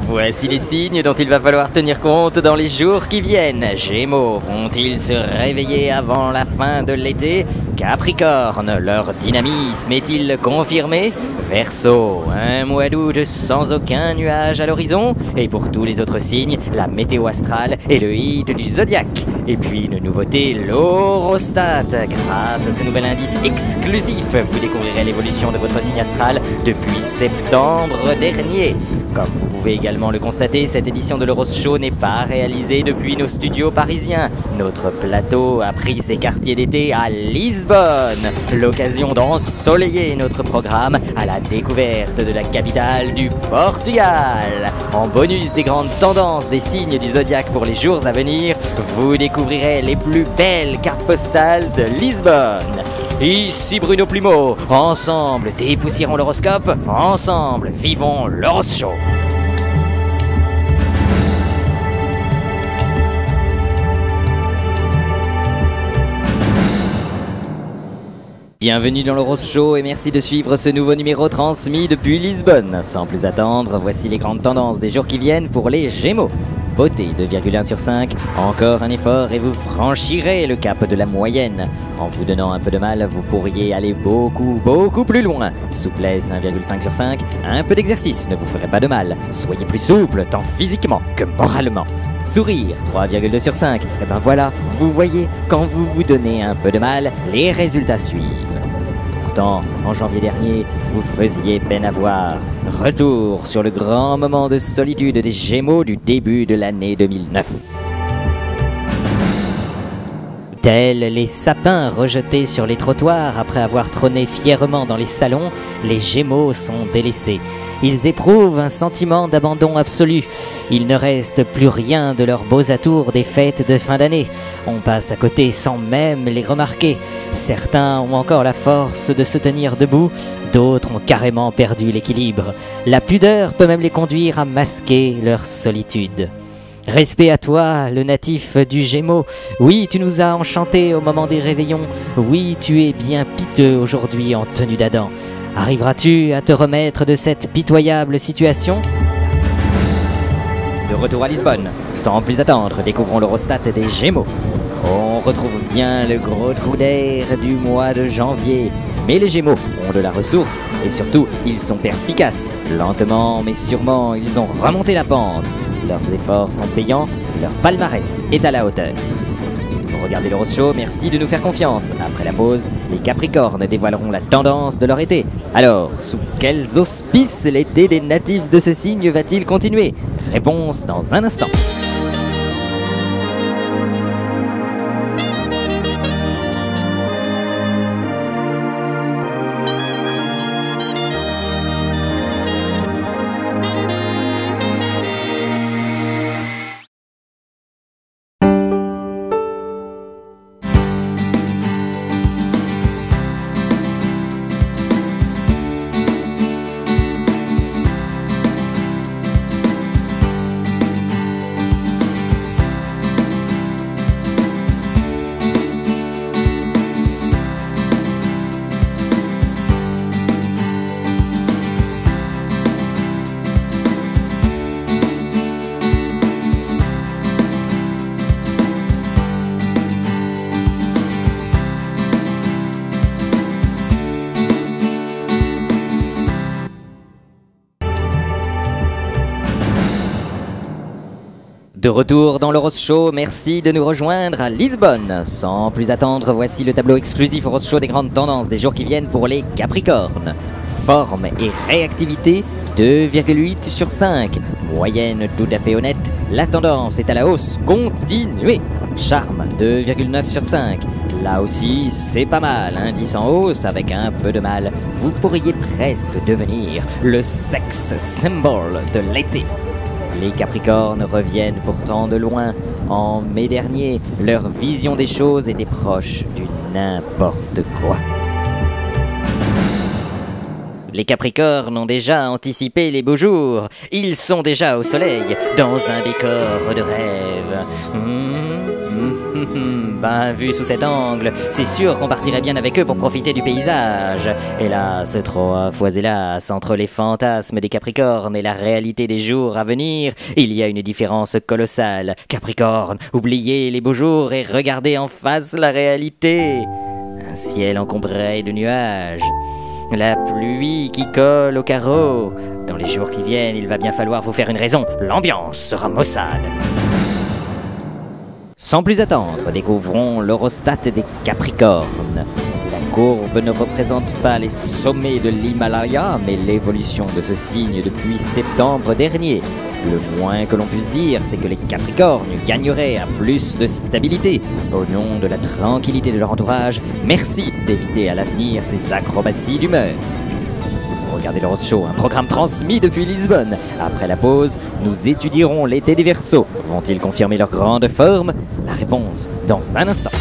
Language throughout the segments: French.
Voici les signes dont il va falloir tenir compte dans les jours qui viennent. Gémeaux, vont-ils se réveiller avant la fin de l'été? Capricorne, leur dynamisme est-il confirmé? Verseau, un mois d'août sans aucun nuage à l'horizon. Et pour tous les autres signes, la météo astrale et le hit du zodiaque. Et puis une nouveauté, l'horostat. Grâce à ce nouvel indice exclusif, vous découvrirez l'évolution de votre signe astral depuis septembre dernier. Comme vous pouvez également le constater, cette édition de l'Euros Show n'est pas réalisée depuis nos studios parisiens. Notre plateau a pris ses quartiers d'été à Lisbonne. L'occasion d'ensoleiller notre programme à la découverte de la capitale du Portugal. En bonus des grandes tendances des signes du zodiaque pour les jours à venir, vous découvrirez les plus belles cartes postales de Lisbonne. Ici Bruno Plumeau, ensemble dépoussiérons l'horoscope, ensemble vivons l'Euros Show. Bienvenue dans l'Euros Show et merci de suivre ce nouveau numéro transmis depuis Lisbonne. Sans plus attendre, voici les grandes tendances des jours qui viennent pour les Gémeaux. Beauté 2,1 sur 5, encore un effort et vous franchirez le cap de la moyenne. En vous donnant un peu de mal, vous pourriez aller beaucoup plus loin. Souplesse 1,5 sur 5, un peu d'exercice ne vous ferait pas de mal. Soyez plus souple tant physiquement que moralement. Sourire 3,2 sur 5, et ben voilà, vous voyez, quand vous vous donnez un peu de mal, les résultats suivent. Pourtant, en janvier dernier, vous faisiez peine à voir. Retour sur le grand moment de solitude des Gémeaux du début de l'année 2009. Tels les sapins rejetés sur les trottoirs après avoir trôné fièrement dans les salons, les Gémeaux sont délaissés. Ils éprouvent un sentiment d'abandon absolu. Il ne reste plus rien de leurs beaux atours des fêtes de fin d'année. On passe à côté sans même les remarquer. Certains ont encore la force de se tenir debout, d'autres ont carrément perdu l'équilibre. La pudeur peut même les conduire à masquer leur solitude. Respect à toi, le natif du Gémeaux. Oui, tu nous as enchantés au moment des réveillons. Oui, tu es bien piteux aujourd'hui en tenue d'Adam. Arriveras-tu à te remettre de cette pitoyable situation? De retour à Lisbonne, sans plus attendre, découvrons l'horostat des Gémeaux. On retrouve bien le gros trou d'air du mois de janvier. Mais les Gémeaux ont de la ressource et surtout, ils sont perspicaces. Lentement mais sûrement, ils ont remonté la pente. Leurs efforts sont payants, leur palmarès est à la hauteur. Vous regardez l'Euros Show, merci de nous faire confiance. Après la pause, les Capricornes dévoileront la tendance de leur été. Alors, sous quels auspices l'été des natifs de ce signe va-t-il continuer? Réponse dans un instant. De retour dans l'Euros Show, merci de nous rejoindre à Lisbonne. Sans plus attendre, voici le tableau exclusif Euros Show des grandes tendances des jours qui viennent pour les Capricornes. Forme et réactivité, 2,8 sur 5. Moyenne tout à fait honnête, la tendance est à la hausse, continuez. Charme, 2,9 sur 5. Là aussi, c'est pas mal, indice en hausse avec un peu de mal. Vous pourriez presque devenir le sex symbol de l'été. Les Capricornes reviennent pourtant de loin. En mai dernier, leur vision des choses était proche du n'importe quoi. Les Capricornes ont déjà anticipé les beaux jours. Ils sont déjà au soleil, dans un décor de rêve. Ben, vu sous cet angle, c'est sûr qu'on partirait bien avec eux pour profiter du paysage. Hélas, trois fois hélas, entre les fantasmes des Capricornes et la réalité des jours à venir, il y a une différence colossale. Capricorne, oubliez les beaux jours et regardez en face la réalité. Un ciel encombré de nuages. La pluie qui colle aux carreaux. Dans les jours qui viennent, il va bien falloir vous faire une raison. L'ambiance sera maussade. Sans plus attendre, découvrons l'horostat des Capricornes. La courbe ne représente pas les sommets de l'Himalaya, mais l'évolution de ce signe depuis septembre dernier. Le moins que l'on puisse dire, c'est que les Capricornes gagneraient à plus de stabilité. Au nom de la tranquillité de leur entourage, merci d'éviter à l'avenir ces acrobaties d'humeur. Regardez le Rose Show, un programme transmis depuis Lisbonne. Après la pause, nous étudierons l'été des Verseaux. Vont-ils confirmer leur grande forme? La réponse dans un instant.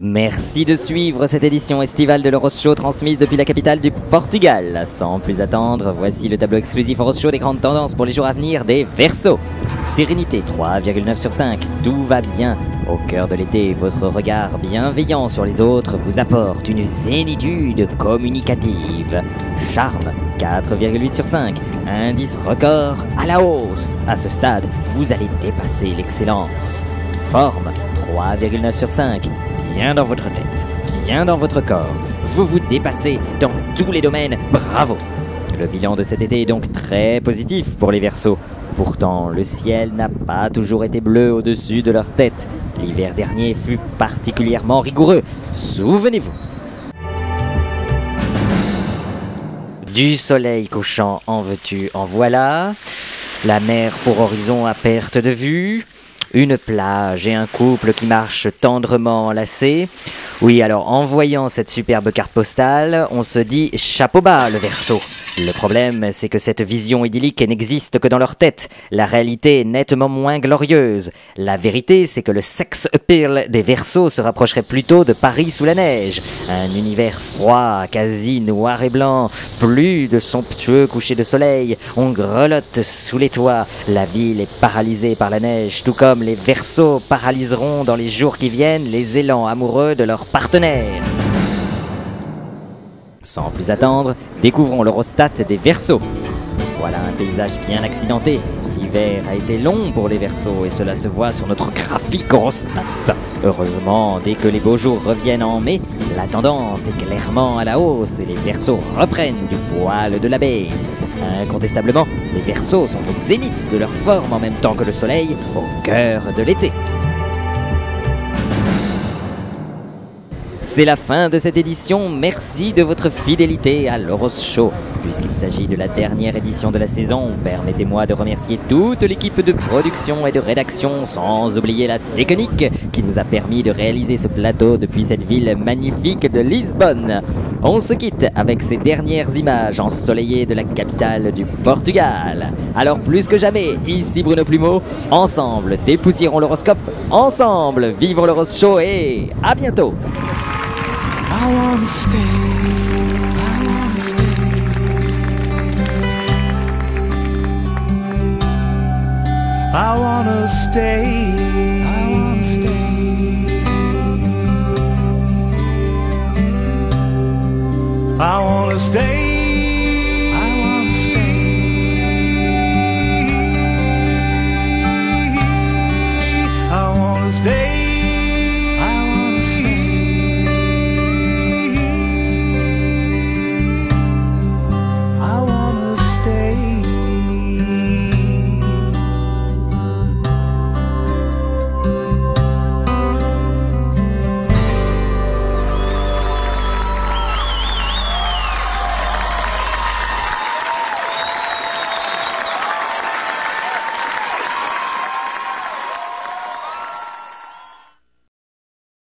Merci de suivre cette édition estivale de l'Euros Show transmise depuis la capitale du Portugal. Sans plus attendre, voici le tableau exclusif Euros Show des grandes tendances pour les jours à venir des Verseaux. Sérénité 3,9 sur 5, tout va bien. Au cœur de l'été, votre regard bienveillant sur les autres vous apporte une zénitude communicative. Charme 4,8 sur 5, indice record à la hausse. À ce stade, vous allez dépasser l'excellence. Forme 3,9 sur 5, bien dans votre tête, bien dans votre corps. Vous vous dépassez dans tous les domaines, bravo! Le bilan de cet été est donc très positif pour les Verseaux. Pourtant, le ciel n'a pas toujours été bleu au-dessus de leur tête. L'hiver dernier fut particulièrement rigoureux, souvenez-vous. Du soleil couchant en veux-tu, en voilà. La mer pour horizon à perte de vue. Une plage et un couple qui marchent tendrement enlacés. Oui, alors en voyant cette superbe carte postale, on se dit chapeau bas le Verseau. Le problème, c'est que cette vision idyllique n'existe que dans leur tête. La réalité est nettement moins glorieuse. La vérité, c'est que le sex appeal des Verseaux se rapprocherait plutôt de Paris sous la neige. Un univers froid, quasi noir et blanc, plus de somptueux couchers de soleil. On grelotte sous les toits. La ville est paralysée par la neige, tout comme les Verseaux paralyseront dans les jours qui viennent les élans amoureux de leurs partenaires. Sans plus attendre, découvrons l'horostat des Verseaux. Voilà un paysage bien accidenté. L'hiver a été long pour les Verseaux et cela se voit sur notre graphique horostat. Heureusement, dès que les beaux jours reviennent en mai, la tendance est clairement à la hausse et les Verseaux reprennent du poil de la bête. Incontestablement, les Verseaux sont au zénith de leur forme en même temps que le soleil, au cœur de l'été. C'est la fin de cette édition, merci de votre fidélité à l'Euros Show. Puisqu'il s'agit de la dernière édition de la saison, permettez-moi de remercier toute l'équipe de production et de rédaction, sans oublier la technique qui nous a permis de réaliser ce plateau depuis cette ville magnifique de Lisbonne. On se quitte avec ces dernières images ensoleillées de la capitale du Portugal. Alors plus que jamais, ici Bruno Plumeau, ensemble dépoussiérons l'horoscope, ensemble vivons l'Euros Show et à bientôt. I wanna stay, I wanna stay. I wanna stay, I wanna stay. I wanna stay.